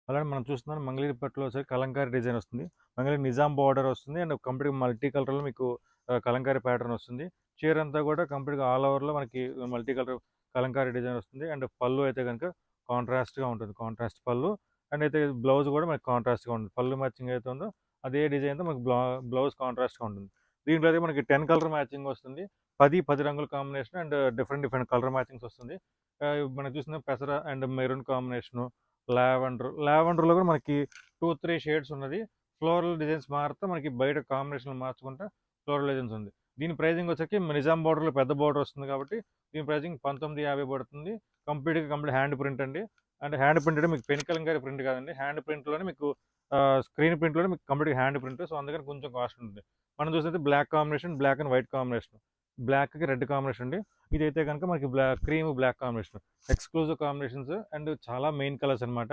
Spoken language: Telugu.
అలానే మనం చూస్తున్నాం మంగళగిరి పట్టులో వచ్చేసి కలంకారీ డిజైన్ వస్తుంది. మంగళగిరి నిజాం బార్డర్ వస్తుంది. అండ్ కంప్లీట్‌గా మల్టీ కలర్‌లో మీకు కలంకారీ ప్యాటర్న్ వస్తుంది. చీర అంతా కూడా కంప్లీట్‌గా ఆల్ ఓవర్‌లో మనకి మల్టీ కలర్ కలంకారీ డిజైన్ వస్తుంది. అండ్ పళ్ళు అయితే గనుక కాంట్రాస్ట్‌గా ఉంటుంది. కాంట్రాస్ట్ పళ్ళు. అండ్ అయితే బ్లౌజ్ కూడా మనకి కాంట్రాస్ట్‌గా ఉంటుంది. పళ్ళు మ్యాచింగ్ అయితే ఉందో అదే డిజైన్‌తో మనకి బ్లౌజ్ కాంట్రాస్ట్‌గా ఉంటుంది. దీంట్లో అయితే మనకి 10 కలర్ మ్యాచింగ్ వస్తుంది. 10 రంగుల combination and different different colour matchings వస్తుంది. మనం చూసిన పెసర అండ్ మెరూన్ కాంబినేషను, లావెండర్‌లో కూడా మనకి 2, 3 షేడ్స్ ఉన్నది. ఫ్లోరల్ డిజైన్స్ మారుతా మనకి బయట కాంబినేషన్‌లు మార్చుకుంటా ఫ్లోరల్ డిజైన్స్ ఉంది. దీని ప్రైజింగ్ వచ్చేసరికి నిజాం బోర్డర్‌లో పెద్ద బోర్డర్ వస్తుంది కాబట్టి దీని ప్రైజింగ్ 1950 పడుతుంది. కంప్లీట్ హ్యాండ్ ప్రింట్ అండి. అంటే హ్యాండ్ ప్రింట్ అంటే మీకు పెన్ కలంకారీ ప్రింట్ కాదండి. హ్యాండ్ ప్రింట్‌లోనే మీకు స్క్రీన్ ప్రింట్‌లోనే మీకు కంప్లీట్‌గా హ్యాండ్ ప్రింట్. సో, అందుకని కొంచెం కాస్ట్ ఉంటుంది. మనం చూసేది black combination, black and white combination. బ్లాక్‌కి రెడ్ కాంబినేషన్ అండి. ఇదైతే గనుక మనకి cream black combination. Exclusive combinations and చాలా మెయిన్ కలర్స్ అన్నమాట.